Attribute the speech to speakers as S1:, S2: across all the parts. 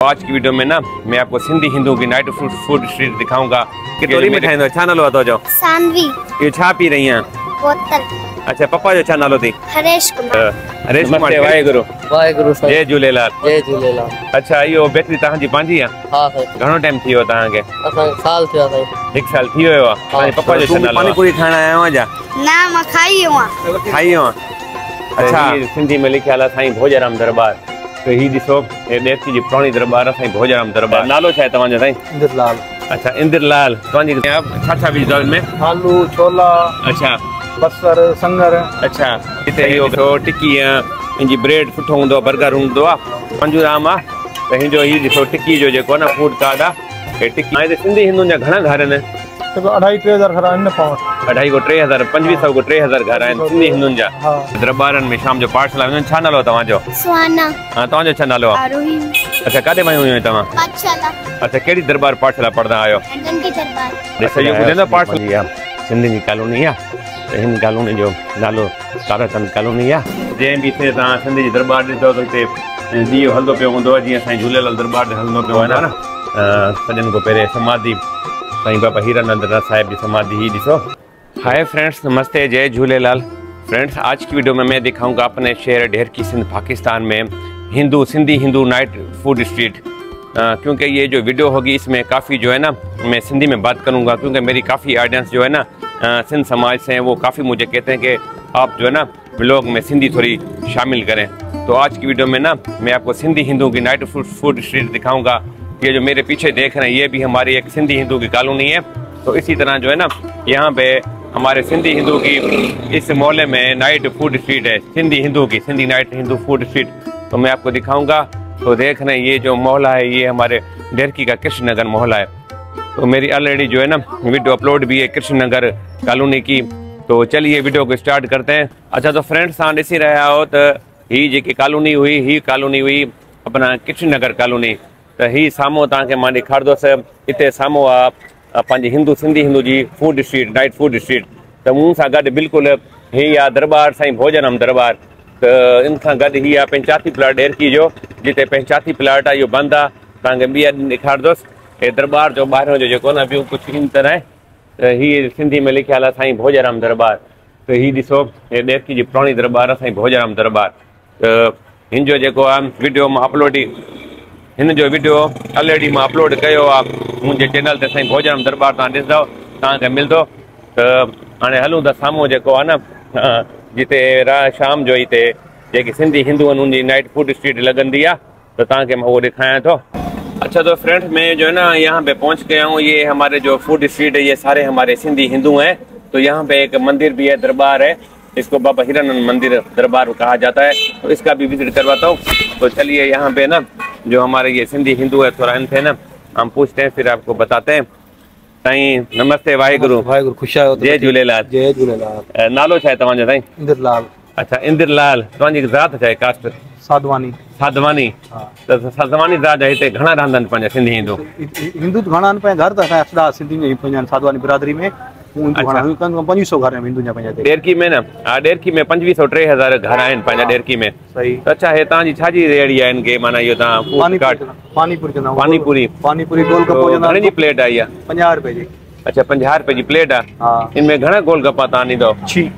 S1: आज की वीडियो में ना मैं आपको सिंधी हिंदू की नाइट फूड स्ट्रीट दिखाऊंगा। कितोरी में ठाहींदो छा नालो अथव जो
S2: सानवी
S1: ये छा पी रही हैं?
S2: बोतल।
S1: अच्छा पप्पा जो छा नालो थी?
S2: हरेश कुमार।
S1: हरेश कुमार वाहेगुरु
S3: वाहेगुरु
S1: जय झूलेलाल।
S3: जय झूलेलाल।
S1: अच्छा यो बेकरी तहां जी पांजी है?
S3: हां साईं।
S1: घणो टाइम थियो तहां के?
S3: असा साल थियो साईं।
S1: 1 साल थियो है। हां पप्पा जो छा नालो? पानी पूरी खाना आया हो जा?
S2: ना मैं खाई हूं।
S1: अच्छा सिंधी में लिखियल है साईं भोजराम दरबार। तो ही दिसो ए देसी जी पुरानी दरबार साईं भोजराम दरबार। नालो छा है तवां जो साईं?
S3: इंद्रलाल।
S1: अच्छा इंद्रलाल तवां जी छा विझदो इनमें?
S3: आलू छोला।
S1: अच्छा
S3: बसर संगर।
S1: अच्छा इते यो टिक्की इंजी ब्रेड सुठो हुंदो बर्गर हुंदो आ पंजूराम आ त हिंजो ही दिसो टिक्की जो जेको ना फूड कार्ड आ ए टिक्की हां सिंधी हिंदू जा घणा घर आहिनि?
S3: 2.5-3 घर आहिनि पाउंड
S1: 2.5 को 3000 2500 को 3000 घर आहिनि सिंधी हिंदुनि जा। दरबारनि में शाम जो पाठशाला हुननि छा नालो तव्हां जो?
S2: सुहाना।
S1: हां तव्हां जो छा नालो आहे?
S2: आरोही।
S1: अच्छा काॾे वई हुई तव्हां?
S2: पाठशाला।
S1: अच्छा कहिड़ी दरबार पाठशाला पढ़ंदा आहियो?
S2: लंडन की दरबार।
S1: ॾिसो इहो ॿुधंदो पाठशाला सिंधी जी कॉलोनी आहे त हिन कॉलोनी जो नालो ताराचंद कॉलोनी आहे। जंहिं बि हिते तव्हां सिंधी जी दरबार ॾिसो त हिते ॾींहुं हलंदो पियो हूंदो आहे जीअं साईं झूलेलाल दरबार हलंदो पियो आहे न। सॼनि खां पहिरें समाधि साईं बाबा हीरानंद साहिब की समाधि ही दिसो। हाय फ्रेंड्स नमस्ते जय झूलेलाल। फ्रेंड्स आज की वीडियो में मैं दिखाऊंगा अपने शहर ढेरकी सिंध पाकिस्तान में Sindhi Hindu night food street. क्योंकि ये जो वीडियो होगी इसमें काफ़ी जो है ना मैं सिंधी में बात करूंगा क्योंकि मेरी काफ़ी ऑडियंस जो है ना सिंध समाज से हैं। वो काफ़ी मुझे कहते हैं कि आप जो है ना व्लॉग में सिंधी थोड़ी शामिल करें। तो आज की वीडियो में ना मैं आपको सिंधी हिंदू की नाइट फूड स्ट्रीट दिखाऊंगा। ये जो मेरे पीछे देख रहे हैं ये भी हमारी एक सिंधी हिंदू की कॉलोनी है। तो इसी तरह जो है ना यहाँ पे हमारे सिंधी हिंदू की इस मोहल्ले में नाइट फूड स्ट्रीट है सिंधी हिंदू की Sindhi night Hindu food street. तो मैं आपको दिखाऊंगा। तो देख रहे हैं ये जो मोहल्ला है ये हमारे ढेरकी का कृष्ण नगर मोहल्ला है। तो मेरी ऑलरेडी जो है ना वीडियो अपलोड भी है कृष्ण नगर कॉलोनी की। तो चलिए वीडियो को स्टार्ट करते हैं। अच्छा तो फ्रेंड्स तव्हां ॾिसी रहिया हो त ही जेकी कॉलोनी हुई अपना कृष्ण नगर कॉलोनी। त ही साम्हूं तव्हांखे मां ॾेखारींदुसि हिते साम्हूं आहे पंहिंजी सिंधी हिंदू जी food street night food street. त मूं सां गॾु बिल्कुलु ही आहे दरबार साईं भोजराम दरबार। त इन सां गॾु ही आहे पंचाती प्लाट ढेरकी जो जिते पंचाती प्लाट आहे इहो बंदि आहे। तव्हांखे ॿी ॾेखारींदुसि हे दरबार जो ॿाहिरों जो जेको न ॿियो कुझु इन तरह आहे। त हीअ सिंधी में लिखियल आहे साईं भोजराम दरबार। त हीअ ॾिसो हे ढेरकी जी पुराणी दरबार आहे साईं भोजराम दरबार। त हिन जो जेको आहे वीडियो मां अपलोड हिन जो वीडियो ऑलरेडी मां अपलोड कयो आहे मुंहिंजे चैनल ते साईं भोजराम दरबार तव्हां ॾिसंदव तव्हांखे मिलंदो। त हाणे हलूं था साम्हूं जेको आहे न जिते शाम जो हिते जेकी सिंधी हिंदू आहिनि उनजी नाइट फूड स्ट्रीट लॻंदी आहे तो तव्हांखे मां उहो ॾेखारियां थो। अच्छा तो फ्रेंड्स मैं जो है ना यहाँ पे पहुँच गया हूँ। ये हमारे जो फूड स्ट्रीट है ये सारे हमारे सिंधी हिंदू हैं। तो यहाँ पे एक मंदिर भी है दरबार है इसको बाबा हीरानंद मंदिर दरबार कहा जाता है। तो इसका भी विजिट करवाता हूँ। तो चलिए यहाँ पे ना जो हमारे ये सिंधी हिंदू है थोड़ा इनसे ना हम पूछते हैं फिर आपको बताते हैं। साईं नमस्ते वाहेगुरु।
S3: वाहेगुरु खुश आहियो।
S1: जय झूलेलाल।
S3: जय झूलेलाल।
S1: नालो छा आहे तव्हांजो साईं?
S3: इंद्रलाल।
S1: अच्छा इंद्रलाल तव्हांजी ज़ात छा आहे कास्ट?
S3: साधवानी।
S1: साधवानी। त साधवानी ज़ात जा हिते घणा रहंदा आहिनि पंहिंजा सिंधी हिंदू?
S3: हिंदू त घणा आहिनि पंहिंजा घर त असांजा सिंधी में पंहिंजा साधवानी बिरादरी में 2500 घर आहिनि हिंदू जा पंहिंजा
S1: ढेरकी में न। हा ढेरकी में 2500-3000 घर आहिनि पंहिंजा ढेरकी में।
S3: सही।
S1: अच्छा हे तव्हांजी छाजी रेहड़ी आहे इनके माना इहो तव्हां पानीपुरी गोलगप्पो घणी प्लेट आहे इहा?
S3: 50 रुपए जी।
S1: अच्छा 50 रुपए जी प्लेट आहे।
S3: हा
S1: इनमें घणा गोलगप्पा तव्हां ॾींदव? 6।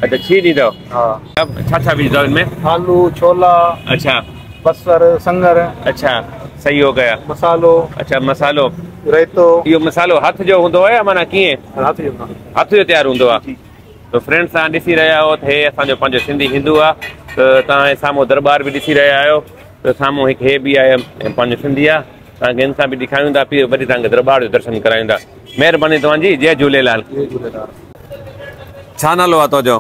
S1: अच्छा 6 ॾींदव।
S3: हा
S1: छा विझंदव इनमें?
S3: आलू छोला। अच्छा बसर संगर। अच्छा
S1: सही हो गया।
S3: मसालो। अच्छा
S1: मसालो
S3: रायतो।
S1: इहो मसालो हथ जो हूंदो आहे माना कीअं? हथ जो तयारु हूंदो आहे। तो फ्रेंड्स तव्हां ॾिसी रहिया आहियो त हे असांजो पंहिंजो सिंधी हिंदू आहे। त तव्हां साम्हूं दरबार बि ॾिसी रहिया आहियो। त साम्हूं हिकु हे बि आहे पंहिंजो सिंधी आहे। तव्हांखे हिन सां बि ॾेखारियूं था वरी तव्हांखे दरबार जो दर्शन करायूं था। महिरबानी तव्हांजी जय झूलेलाल। छा नालो आहे तुंहिंजो?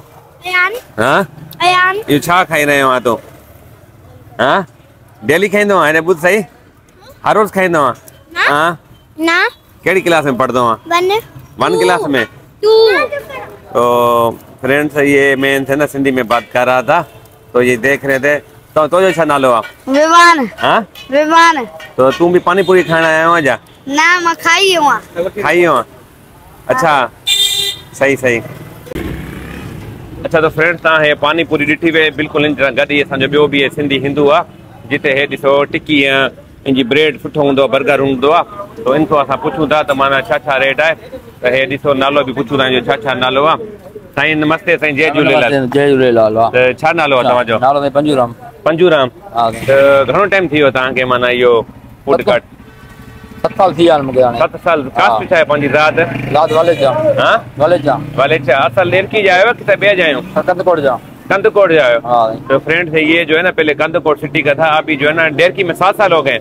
S1: इहो छा खाई रहियो आहे तूं? हाँ डेली खाईंदो आहे? ॿुध सही हर रोज़ खाईंदो आहे? हाँ
S2: ना
S1: केड़ी क्लास में पढ़दो है? 1 क्लास में। तो फ्रेंड्स ये मैं इनसे ना सिंधी में बात कर रहा था तो ये देख रहे थे। तो जो छा नालो है?
S2: विवान।
S1: हाँ
S2: विवान।
S1: तो तू भी पानी पूरी खाना आया हो जा?
S2: ना मैं खाई हूँ।
S1: अच्छा सही। अच्छा तो फ्रेंड्स तव्हां हे पानी पूरी ॾिठी वे बिल्कुलु इन तरह गॾु असांजो ॿियो बि सिंधी हिंदू आहे जिते हे ॾिसो टिक्की इनजी ब्रेड सुठो हूंदो आहे, बर्गर हूंदो आहे। तो इनको असां पुछूं था त माना छा छा रेट आहे, त हे ॾिसो नालो बि पुछूं था इनजो छा छा नालो आहे। साईं नमस्ते साईं, जय झूलेलाल।
S4: जय झूलेलाल।
S1: त छा नालो आहे तव्हांजो?
S4: नालो साईं पंजूराम।
S1: पंजूराम। त घणो टाइम थी वियो तव्हांखे माना इहो फूड कार्ट?
S4: 7 साल थी विया आहिनि मूंखे हाणे।
S1: 7 साल। कास्ट छा आहे पंहिंजी ज़ात?
S4: ज़ात वालेचा।
S1: हाँ
S4: वालेचा।
S1: वालेचा। असल देरकी जा आयो किथे ॿिए जा आहियो?
S4: कंदकोट जा।
S1: कंदकोट जा आयो।
S4: हाँ।
S1: तो फ्रेंड्स ये जो है ना पहले कंदकोट सिटी का था, अभी जो है ना डेरकी में 7 साल हो गए।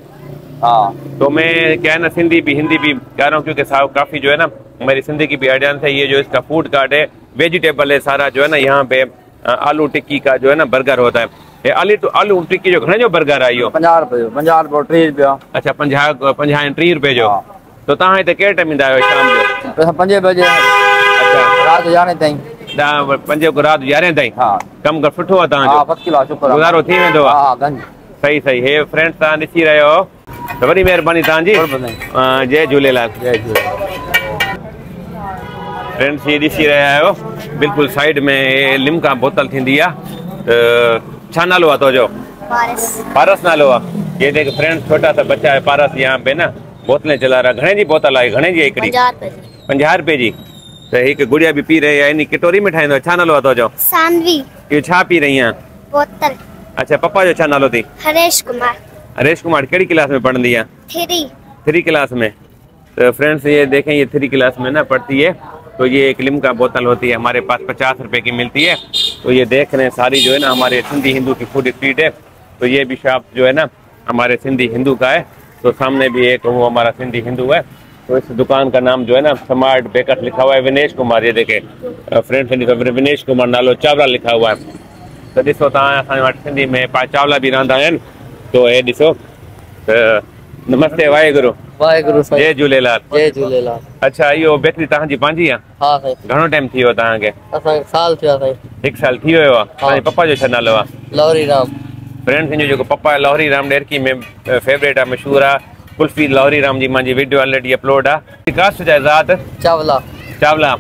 S4: हाँ।
S1: तो मैं क्या है ना सिंधी भी हिंदी भी गा रहा हूँ, क्योंकि साहब काफ़ी जो है ना मेरी सिंधी की भी आइडियांस है। ये जो इसका फूड कार्ट है वेजिटेबल है सारा, जो है ना यहाँ पे आलू टिक्की का जो है ना बर्गर होता है। ये आलू टिक्की जो घणे जो बर्गर आहे इहो?
S4: 50 रुपए। 50 रुपए 30 रुपया।
S1: अच्छा 50 ऐं 30 रुपए जो। तो तव्हां हिते कहिड़े टाइम ईंदा आहियो शाम जो?
S4: 5 बजे।
S1: अच्छा
S4: रात 11 ताईं।
S1: 5 को रात 11 ताईं।
S4: हाँ।
S1: कमु कर सुठो आहे तव्हांजो?
S4: हाँ 5 किलो शुक्र।
S1: गुज़ारो थी वेंदो आहे?
S4: हाँ गंज।
S1: सही सही। हे फ्रेंड्स तव्हां ॾिसी रहियो हो, त वॾी महिरबानी तव्हांजी। जय झूलेलाल।
S4: जय झूलेलाल।
S1: फ्रेंड्स ये ॾिसी रहिया आहियो, बिल्कुलु साइड में लिम्का बोतल थींदी आहे। त छा नालो आहे तुंहिंजो? पारस नालो आहे। ये देख फ्रेंड्स छोटा सा बच्चा है पारस, यहाँ पे ना बोतलें चला रहा। घणे जी बोतल आहे? घणे जी हिकिड़ी? 50 रुपए जी। त हिकु गुड़िया बि पी रही आहे, इन कटोरी में ठाहींदो। छा नालो आहे तुंहिंजो?
S2: सानवी।
S1: इहो छा पी रही आहे?
S2: बोतल।
S1: अच्छा पप्पा जो छा नालो अथई?
S2: हरेश कुमार।
S1: हरेश कुमार। कहिड़ी क्लास में पढ़ंदी आहे?
S2: 3
S1: क्लास में। तो फ्रेंड्स ये देखें ये 3 क्लास में ना पढ़ती है। तो ये एक लिम्का बोतल होती है, हमारे पास 50 रुपए की मिलती है। तो ये देख रहे हैं सारी जो है ना हमारे सिंधी हिंदू की फूड स्ट्रीट है। तो ये भी शॉप जो है ना हमारे सिंधी हिंदू का है। तो सामने भी एक वो हमारा सिंधी हिंदू है। तो इस दुकान का नाम जो है ना स्मार्ट बेकर्स लिखा हुआ है। विनेश कुमार, ये देखे फ्रेंड्स विनेश कुमार नालो चावला लिखा हुआ है। तो ॾिसो तव्हां असांजे वटि सिंधी में चावला बि रहंदा आहिनि। तो हे ॾिसो। नमस्ते वाहेगुरु।
S4: वाहेगुरु साईं।
S1: जय झूलेलाल।
S4: जय झूलेलाल।
S1: अच्छा इहो बेकरी तव्हांजी पंहिंजी आहे?
S4: हाँ साईं।
S1: घणो टाइम थी वियो तव्हांखे?
S4: असांखे साल थियो साईं।
S1: 1 साल थी वियो आहे। तव्हांजे पप्पा जो छा नालो आहे? लहरी राम। फ्रेंड्स हिनजो जेको पप्पा आहे लहरी राम, डेरकी में फेवरेट आहे, मशहूरु आहे। कुल्फी लहरी राम जी मुंहिंजी वीडियो ऑलरेडी अपलोड आहे। कास्ट जा ज़ात? चावला। चावला।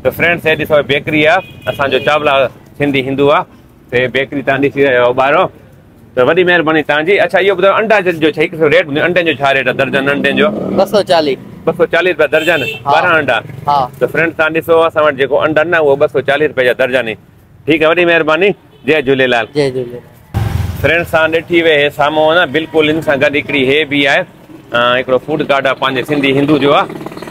S1: तो फ्रेंड्स हे ॾिसो बेकरी आहे असांजो चावला सिंधी हिंदू आहे। ते बेकरी तव्हां ॾिसी रहियो हो ॿाहिरो। तो वॾी महिरबानी तव्हांजी। अच्छा इहो ॿुधायो अंडा जो छा हिकु रेट अंडे जो छा रेट आहे दर्जन अंडे जो? 240 रुपया दर्जन। 12 अंडा। तो फ्रेंड्स तव्हां ॾिसो असां वटि जेको अंडा न उहो 240 रुपए जा दर्जन आहिनि। ठीकु आहे, वॾी महिरबानी। जय झूलेलाल। जय झूलेलाल। फ्रेंड्स तव्हां ॾिठी वे हे साम्हूं न बिल्कुलु इन सां गॾु हिकिड़ी हे बि आहे, हिकिड़ो फूड कार्ट आहे पंहिंजे सिंधी हिंदू जो आहे।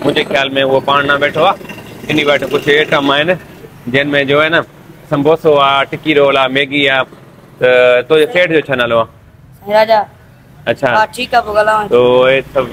S1: मुंहिंजे ख्याल में उहो पाण न वेठो आहे। इन वटि कुझु आइटम आहिनि जिन में जो है ना संबोसो आहे, टिक्की रोल आहे, मैगी आहे। तो सेठ जो छा नालो आहे? राजा। अच्छा हाँ ठीक है बोला। तो ये सब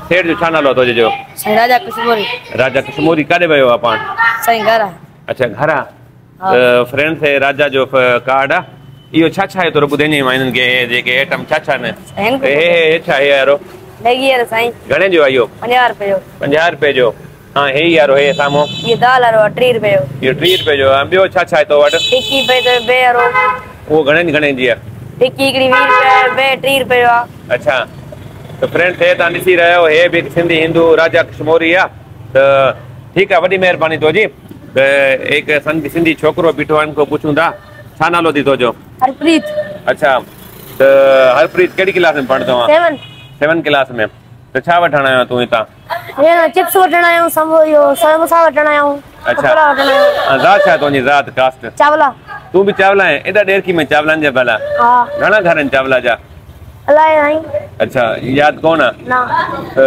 S1: सेठ जो छा नालो तो जो? राजा कश्मीरी। राजा कश्मीरी काॾे वियो आहे पाण? साईं घर। अच्छा घर आहे। फ्रेंड्स है राजा जो कार्ड आहे। इहो छा छा आहे तो ॿुधाईंदी मां इन्हनि खे जेके आइटम छा छा आहिनि? हे छा आहे यारो? मैगी है साईं। घणे जो आहे इहो? 50 रुपए जो। 50 रुपए जो। हाँ हे यारो हे साम्हूं ये दाल वारो 30 रुपए जो। इहो 30 रुपए जो आहे। ॿियो छा छा आहे तो वटि? टिक्की बे वारो वो घणे जी आहे? टिक्की हिकिड़ी 20 रुपए बे 30 रुपए जो आहे। अच्छा तो फ्रेंड्स हे तव्हां ॾिसी रहियो हे बि सिंधी हिंदू राजा कश्मीरी आहे। त ठीकु आहे, वॾी महिरबानी तुंहिंजी। त हिकु सिंधी छोकिरो बीठो आहे, इनको पुछूं था छा नालो थी तुंहिंजो? हरप्रीत। अच्छा त हरप्रीत कहिड़ी क्लास में पढ़ंदो आहे? 7 क्लास में। त छा वठण आयो तूं हितां? चिप्स वठण आयो, समोसा वठण आयो। अच्छा ज़ात छा तुंहिंजी ज़ात कास्ट? चावला। तू भी चावला है? एॾा डेरकी में चावलन जा भला? हाँ। घणा घर आहिनि चावला जा? अलाए नहीं। अच्छा याद कौन है? ना।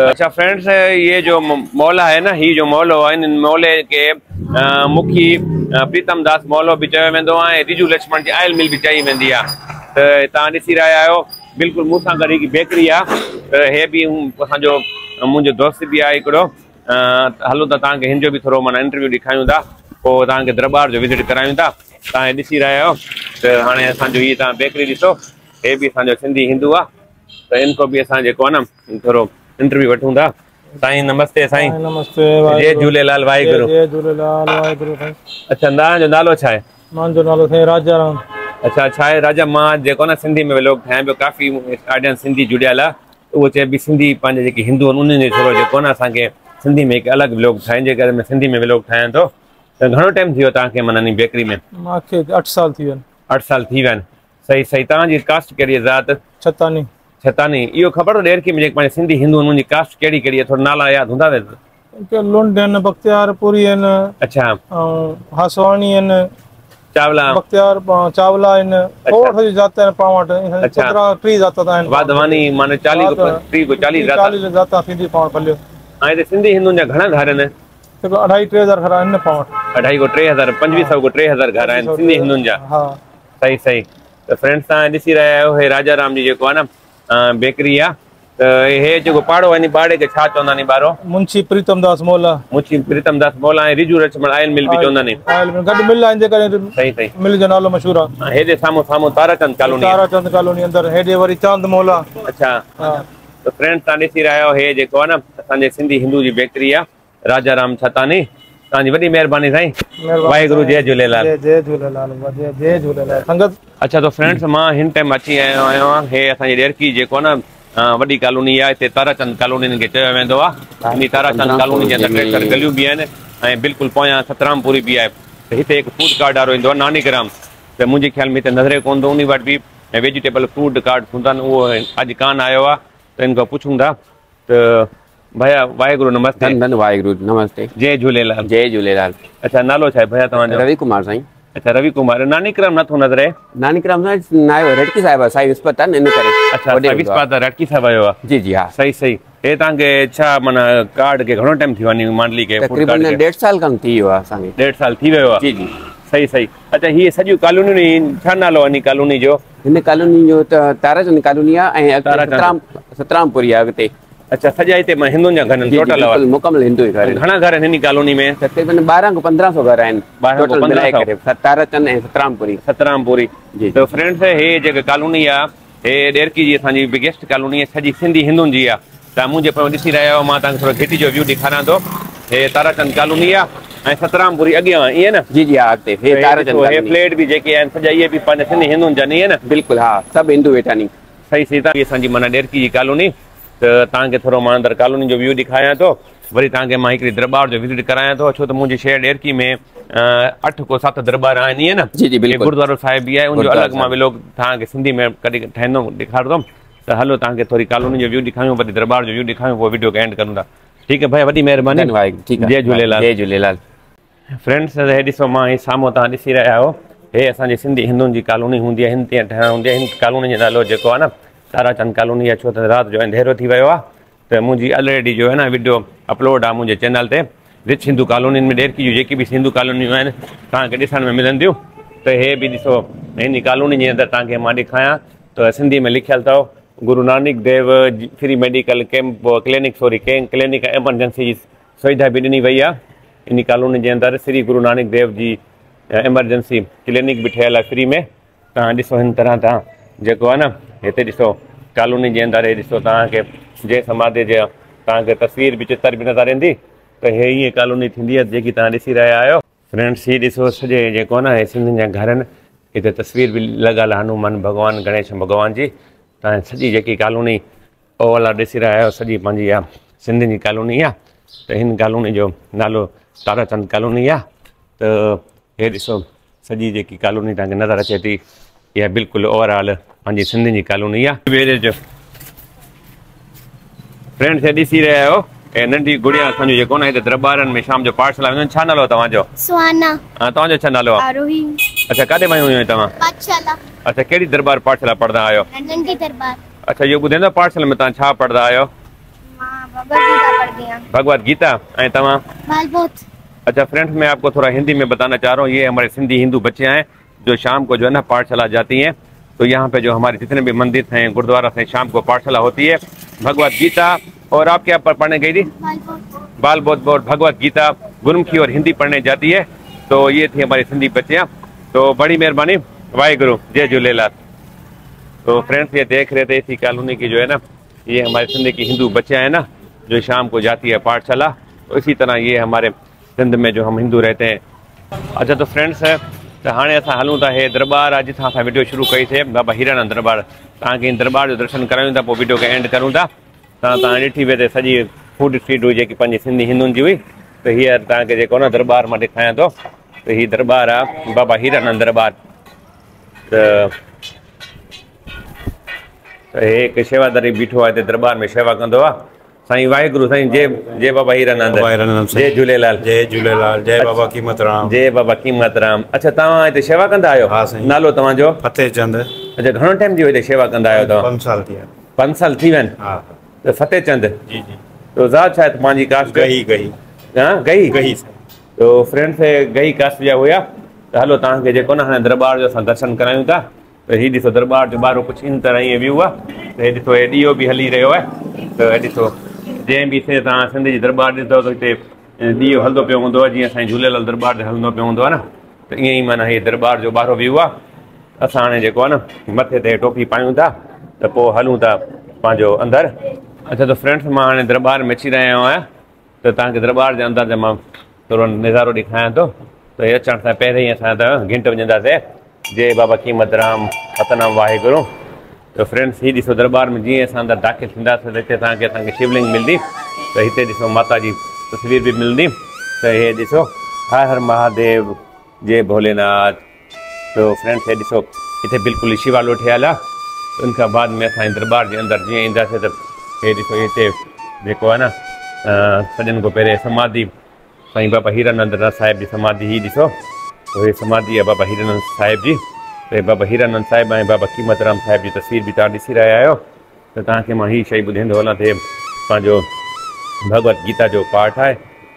S1: अच्छा फ्रेंड्स ये जो मौला है ना, ही जो मौलो है इन मौले के मुखी प्रीतम दास मौलो भी चयो वेंदो आहे। रिजू लक्ष्मण जी आयल मिल भी चई वेंदी आहे। त तव्हां ॾिसी रहिया आहियो बिल्कुलु मूंसां गॾु हिकु बेकरी आहे। त हे बि असांजो मुंहिंजो दोस्त बि आहे हिकिड़ो। हलो त तव्हांखे हिन जो बि थोरो माना इंटरव्यू ॾेखारियूं था, पोइ तव्हांखे दरबार जो विज़िट करायूं था। तव्हां ॾिसी रहिया आहियो त हाणे असांजो हीअ तव्हां बेकरी ॾिसो, हे बि असांजो सिंधी हिंदू आहे। त इनको बि असां जेको आहे न थोरो इंटरव्यू वठूं था। साईं नमस्ते। साईं नमस्ते। जय झूलेलाल वाहेगुरु। जय झूलेलाल वाहेगुरु। अच्छा तव्हांजो नालो छा आहे? मुंहिंजो नालो साईं राजा राम। अच्छा छा आहे राजा? मां जेको न सिंधी में व्लॉग ठाहियां पियो, काफ़ी ॾाढा सिंधी जुड़ियल आहे। उहो चए बि सिंधी पंहिंजे जेके हिंदू आहिनि उन्हनि जो थोरो जेको न असांखे सिंधी में हिकु अलॻि व्लॉग ठाहिनि, जे करे मैं सिंधी में व्लॉग ठाहियां थो। त घणो टाइम थी वियो तव्हांखे माना इन बेकरी में? मूंखे 8 साल थी विया आहिनि। 8 साल थी विया आहिनि। सही सही। तव्हांजी कास्ट कहिड़ी आहे? ज़ात? छतानी। छतानी इहो ख़बर हो डेरकी में जेके पाण सिंधी हिंदू उन्हनि जी कास्ट कहिड़ी कहिड़ी आहे थोरो नाला यादि हूंदा वे?
S5: लुंड आहिनि, बख्तियारपुरी आहिनि,
S1: अच्छा
S5: ऐं हासवाणी आहिनि,
S1: चावला
S5: बख्तियार चावला आहिनि, खोड़ जी जात आहिनि पाण वटि।
S1: अच्छा।
S5: 17-30 जात आहिनि।
S1: वाधवानी माने 40
S5: जात सिंधी पाण भलियो।
S1: ऐं हिते सिंधी हिंदुनि जा घणा घर आहिनि?
S5: 2,500-3,000 घर आहिनि पाण वटि।
S1: 2,500 को 3,000 2500 को 3,000 घर आहिनि सिंधी हिंदुनि जा।
S5: हा
S1: सही सही। त फ्रेंड्स तव्हां ॾिसी रहिया आहियो हे राजा राम जी जेको आहे न बेकरी आहे। त हे जेको पाड़ो आहे नी बाड़े खे छा चवंदा नी ॿारो?
S5: मुंशी प्रीतमदास मोला।
S1: मुंशी प्रीतमदास मोला ऐं रिजू लक्ष्मण आयल मिल बि चवंदा नी।
S5: आयल मिल गॾु मिल आहे, करे
S1: सही सही।
S5: मिल जो नालो मशहूर आहे।
S1: हेॾे साम्हूं साम्हूं ताराचंद कॉलोनी।
S5: ताराचंद कॉलोनी अंदर, हेॾे वरी चांद मोला।
S1: अच्छा।
S5: हा
S1: त फ्रेंड्स तव्हां ॾिसी रहिया आहियो हे जेको आहे न असांजे सिंधी हिंदू जी बेकरी आहे राजा राम छतानी। तव्हांजी वॾी महिरबानी साईं। वाहेगुरु जय झूलेलाल।
S5: जय झूलेलाल। जय झूलेलाल संगत।
S1: अच्छा तो फ्रेंड्स मां हिन टाइम अची आयो आहियां हे असांजी डेरकी जेको आहे न वॾी कॉलोनी आहे हिते ताराचंद कॉलोनी खे चयो वेंदो आहे। इन ताराचंद कॉलोनी जे अंदरि 3-4 गलियूं बि आहिनि ऐं बिल्कुलु पोयां सतरामपुरी बि आहे। त हिते हिकु फूड कार्ट वारो ईंदो आहे नानीग्राम। त मुंहिंजे ख़्याल में हिते नज़रे कोन थो उन वटि बि ऐं वेजिटेबल फूड कार्ट हूंदा आहिनि उहो अॼु कान आयो आहे। त इन खां पुछूं था त भैया वाहेगुरु नमस्ते।
S6: धन वाहेगुरु नमस्ते।
S1: जय झूलेलाल।
S6: जय झूलेलाल।
S1: अच्छा नालो छा आहे भैया तव्हांजो?
S6: रवि कुमार साईं।
S1: अच्छा रवि कुमार। नानीग्राम नथो नज़रे?
S6: नानीग्राम साईं रेडकी साहिब साईं विस्पत आहे इन करे।
S1: अच्छा विस्पत रेडकी साहिब आयो आहे।
S6: जी जी हा
S1: सही सही। हे तव्हांखे छा माना कार्ड खे घणो टाइम थी वियो आहे मांडली खे?
S6: तकरीबन 1.5 साल खनि थी वियो आहे असांखे।
S1: 1.5 साल थी वियो आहे।
S6: जी जी
S1: सही सही। अच्छा हीअ सॼियूं कॉलोनियूं छा नालो आहे इन कॉलोनी जो?
S6: हिन कॉलोनी जो त ताराचंद कॉलोनी आहे ऐं सतरामपुरी आहे अॻिते।
S1: अच्छा सॼा हिते हिंदुनि जा घर आहिनि टोटल?
S6: मुकमल हिंदू घर आहिनि।
S1: घणा घर आहिनि हिन कॉलोनी में?
S6: तकरीबन 1200-1500 घर आहिनि टोटल मिलाए करे। ताराचंद ऐं
S1: सतरामपुरी। त फ्रेंड्स हे जेका कॉलोनी आहे हे डेरकी जी असांजी बिगेस्ट कॉलोनी आहे, सॼी सिंधी हिंदुनि जी आहे। त मुंहिंजे पियो ॾिसी रहिया आहियो मां तव्हांखे थोरो घिटी जो व्यू ॾेखारियां थो। हे ताराचंद कॉलोनी आहे ऐं सतरामपुरी अॻियां ईअं न?
S6: जी जी हा अॻिते हे ताराचंद।
S1: हे फ्लैट बि जेके आहिनि सॼा इहे बि पंहिंजे सिंधी हिंदुनि जा ईअं न?
S6: बिल्कुलु हा सभु हिंदू वेठा नी।
S1: सही सही। तव्हांजी असांजी माना डेरकी जी कॉलोनी। त तव्हांखे थोरो मां अंदरि कॉलोनी जो व्यू ॾेखारियां थो। वरी तव्हांखे मां हिकिड़ी दरबार जो विज़िट करायां थो छो त मुंहिंजी शहर डेरकी में 8 को 7 दरबार आहिनि ईअं न? जी जी बिल्कुलु। गुरुद्वारो साहिब बि आहे उनजो अलॻि मां व्लॉग तव्हांखे सिंधी में कॾहिं ठाहींदुमि ॾेखारंदुमि। त हलो तव्हांखे थोरी कॉलोनी जो व्यू ॾेखारियूं वरी दरबार जो व्यू ॾेखारियूं पोइ वीडियो खे एंड करूं था। ठीकु आहे भाई वॾी महिरबानी। जय झूलेलाल। जय झूलेलाल। फ्रेंड्स हे ॾिसो मां हे साम्हूं तव्हां ॾिसी रहिया आहियो हे असांजी सिंधी हिंदुनि जी कॉलोनी हूंदी आहे। हिन ते ठहिणु हूंदी आहे। हिन कॉलोनी जो नालो जेको आहे न ताराचंद कॉलोनी आहे छो त राति जो अंधेरो थी वियो आहे। त मुंहिंजी ऑलरेडी जो है न वीडियो अपलोड आहे मुंहिंजे चैनल ते। रिच हिंदू कॉलोनी में डेरकी जूं जेकी बि हिंदू कॉलोनियूं आहिनि तव्हांखे ॾिसण में मिलंदियूं। त हे बि ॾिसो हिन कॉलोनी जे अंदरि तव्हांखे मां ॾेखारियां त सिंधी में लिखियलु अथव Guru Nanak Dev free medical camp clinic clinic emergency जी सुविधा बि ॾिनी वई आहे। इन कॉलोनी जे अंदरि श्री गुरु नानक देव जी एमरजेंसी क्लिनिक बि ठहियलु आहे फ्री में। तव्हां ॾिसो हिन तरह तव्हां जेको आहे न हिते ॾिसो कॉलोनी जे अंदरि हे ॾिसो तव्हांखे जंहिं समाधि जे तव्हांखे तस्वीर बि चित्र बि नज़र ईंदी। त हे ईअं कॉलोनी थींदी आहे जेकी तव्हां ॾिसी रहिया आहियो। फ्रेंड्स हीअ ॾिसो सॼे जेको आहे न हे सिंधियुनि जा घर आहिनि। हिते तस्वीर बि लॻल आहे हनुमान भॻवानु गणेश भॻवान जी। तव्हां सॼी जेकी कॉलोनी ओवरऑल ॾिसी रहिया आहियो सॼी पंहिंजी आहे सिंधियुनि जी कॉलोनी आहे। त हिन कॉलोनी जो नालो ताराचंद कॉलोनी आहे। त हे ॾिसो सॼी जेकी कॉलोनी तव्हांखे नज़र अचे थी इहा बिल्कुलु ओवरऑल पंहिंजी सिंधियुनि जी कॉलोनी आहे। फ्रेंड्स हे ॾिसी रहिया आहियो ऐं नंढी गुड़िया असांजो जेको न हिते दरबारनि में शाम जो पाठशाला वेंदा आहिनि। छा नालो आहे तव्हांजो?
S2: सुहाना।
S1: हा तव्हांजो छा नालो आहे?
S2: आरोही।
S1: अच्छा काॾे वयूं हुयूं तव्हां?
S2: पाठशाला।
S1: अच्छा कहिड़ी दरबार पाठशाला पढ़ंदा आहियो?
S2: नंढी दरबार।
S1: अच्छा इहो ॿुधाईंदो पाठशाला में तव्हां छा पढ़ंदा आहियो?
S2: मां भगवत गीता पढ़ती हूँ।
S1: भगवत गीता। ऐं तव्हां?
S2: बालबोध।
S1: अच्छा फ्रेंड्स मैं आपको थोड़ा हिंदी में बताना चाह रहा हूँ। ये हमारे सिंधी हिंदू बच्चे हैं जो शाम को जो है ना पाठशाला जाती हैं। तो यहाँ पे जो हमारे जितने भी मंदिर हैं गुरुद्वारा हैं शाम को पाठशाला होती है। भगवत गीता और आप क्या पढ़ने गई थी? बाल बोध भगवत गीता गुरुमुखी और हिंदी पढ़ने जाती है। तो ये थी हमारी सिंधी बच्चियाँ। तो बड़ी मेहरबानी। वाहेगुरु जय झूलेलाल। तो फ्रेंड्स ये देख रहे थे इसी कॉलोनी की जो है ना ये हमारे सिंधी की हिंदू बच्चे हैं ना जो शाम को जाती है पाठशाला। तो इसी तरह ये हमारे सिंध में जो हम हिंदू रहते हैं। अच्छा तो फ्रेंड्स तो हाँ अस हलूँ था हे दरबार अज था वीडियो शुरू कई थे बाबा हीरानंद दरबार। तक दरबार जो दर्शन करायूं था वीडियो के एंड करूँ था। ॾिठी वे सॼी फूड स्ट्रीट हुई जेकी पंहिंजी सिंधी हिंदुनि जी हुई। तो हींअर तव्हांखे जेको न दरबार मां ॾेखारियां थो। तो हीअ दरबार आहे बाबा हीरानंद दरबार। त त हे हिकु शेवादारी बीठो आहे हिते दरबार में शेवा कंदो आहे। साईं वाहेगुरु साईं, जय बाबा हीरानंद, जय झूलेलाल,
S7: जय झूलेलाल, जय बाबा कीमत राम,
S1: जय बाबा कीमत राम। अच्छा, तव्हां हिते शेवा कंदा आहियो?
S7: हा साईं।
S1: नालो तव्हांजो?
S7: फतेहचंद।
S1: अच्छा, घणो टाइम थी वियो हिते शेवा कंदा आहियो तव्हां?
S7: 5 साल थी विया।
S1: 5 साल थी विया आहिनि?
S7: हा।
S1: त फतेहचंद
S7: जी जी।
S1: तो ज़ात छा आहे तव्हांजी कास्ट?
S7: गही।
S1: हाँ, गही
S7: गही।
S1: तो फ्रेंड्स गही कास्ट जा हुया। त हलो तव्हांखे जेको न हाणे दरबार जो असां दर्शन करायूं था। त हीअ ॾिसो दरबार जो ॿाहिरो कुझु इन तरह ईअं व्यू आहे। त हे ॾिसो हे ॾीओ बि हली रहियो आहे। त हे ॾिसो जंहिं बि हिते तव्हां सिंध जी दरबार ॾिसंदव त हिते ॾीओ हलंदो पियो हूंदो आहे, जीअं असांजी झूलेलाल दरबार ते हलंदो पियो हूंदो आहे न। त ईअं ई माना हीअ दरबार जो ॿाहिरो व्यू आहे। असां हाणे जेको आहे न मथे ते टोपी पायूं था त पोइ हलूं था पंहिंजो अंदरि। अच्छा, त फ्रेंड्स मां हाणे दरबार में अची रहियो आहियां। त तव्हांखे दरबार जे अंदरि मां थोरो नज़ारो ॾेखारियां थो। त हे अचण सां पहिरीं ई असां त घंट वॼंदासीं जय बाबा कीमत राम, सतनाम वाहेगुरु। त फ्रेंड्स हीअ ॾिसो दरबार में जीअं असां अंदरि दाख़िल थींदासीं त हिते तव्हांखे शिवलिंग मिलंदी। त हिते ॾिसो माता जी तस्वीर बि मिलंदी। त हे ॾिसो हर हर महादेव, जय भोलेनाथ। तो फ्रेंड्स हे ॾिसो हिते बिल्कुलु शिवालो ठहियलु आहे। उन खां बाद में असांजे दरबार जे अंदरि जीअं ईंदासीं त हे ॾिसो हिते जेको आहे न सॼनि खां पहिरें समाधि साईं बाबा हीरानंद साहिब जी समाधि। ही ॾिसो हे समाधि आहे बाबा हीरानंद साहिब जी। त बाबा हीरानंद साहिब ऐं बाबा कीमत राम साहिब जी तस्वीर बि तव्हां ॾिसी रहिया आहियो। त तव्हांखे मां हीअ शइ ॿुधाईंदो हलां त पंहिंजो भगवत गीता जो पाठ आहे।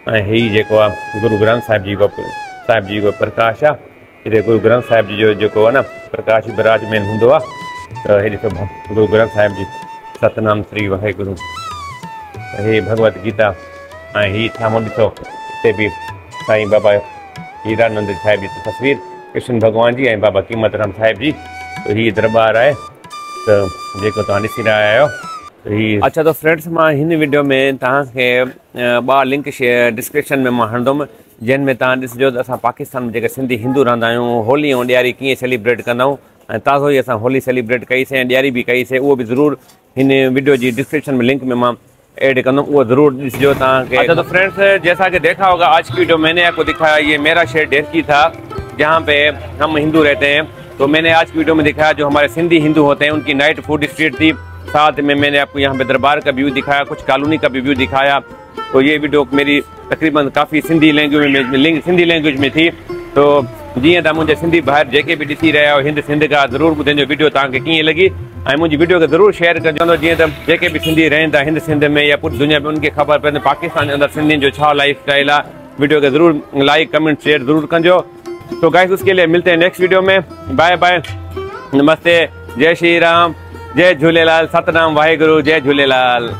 S1: ऐं हीअ जेको आहे गुरु ग्रंथ साहिब जी को प्रकाश आहे। हिते गुरु ग्रंथ साहिब जी जो जेको आहे न प्रकाश विराजमान हूंदो आहे। त हे ॾिसो गुरु ग्रंथ साहिब जी सतनाम श्री वाहेगुरु। त हे भगवत गीता ऐं हीअ साम्हूं ॾिसो हिते बि साईं बाबा हीरानंद साहिब जी तस्वीर, कृष्ण भॻवान जी ऐं बाबा कीमत राम साहिब जी। त हीअ दरबार आहे त जेको तव्हां ॾिसी रहिया आहियो। त हीअ अच्छा, त फ्रेंड्स मां हिन वीडियो में तव्हांखे 2 लिंक डिस्क्रिप्शन में मां हणंदुमि, जिन में तव्हां ॾिसिजो त असां पाकिस्तान में जेके सिंधी हिंदू रहंदा आहियूं होली ऐं ॾियारी कीअं सेलिब्रेट कंदा आहियूं। ऐं ताज़ो ई असां होली सेलिब्रेट कईसीं ऐं ॾियारी बि कईसीं। उहो बि ज़रूरु हिन वीडियो जी डिस्क्रिप्शन में लिंक में मां ऐड कंदुमि, वो ज़रूर ॾिसिजो तव्हांखे। अच्छा, तो फ्रेंड्स जैसा कि देखा होगा आज की वीडियो मैंने आपको दिखाया ये मेरा शहर ढेरकी था, जहाँ पे हम हिंदू रहते हैं। तो मैंने आज की वीडियो में दिखाया जो हमारे सिंधी हिंदू होते हैं उनकी नाइट फूड स्ट्रीट थी। साथ में मैंने आपको यहाँ पे दरबार का व्यू दिखाया, कुछ कॉलोनी का भी व्यू दिखाया। तो ये वीडियो मेरी तकरीबन काफ़ी सिंधी लैंग्वेज में थी। तो जीअं तव्हां मुंहिंजे सिंधी भाइर जेके बि ॾिसी रहिया आहियो हिंद सिंध का ज़रूरु ॿुधाइजो वीडियो तव्हांखे कीअं लॻी ऐं मुंहिंजी वीडियो खे ज़रूरु शेयर कजो, जीअं त जेके बि सिंधी रहनि था हिंद सिंध में या पूरी दुनिया में उनखे ख़बर पए त पाकिस्तान जे अंदरि सिंधियुनि जो छा लाइफ स्टाइल आहे। वीडियो खे ज़रूरु लाइक कमेंट शेयर ज़रूरु कजो। तो गाइस उसके लिए मिलते हैं नेक्स्ट वीडियो में। बाय बाय, नमस्ते, जय श्री राम, जय झूलेलाल, सतनाम वाहेगुरु, जय झूलेलाल।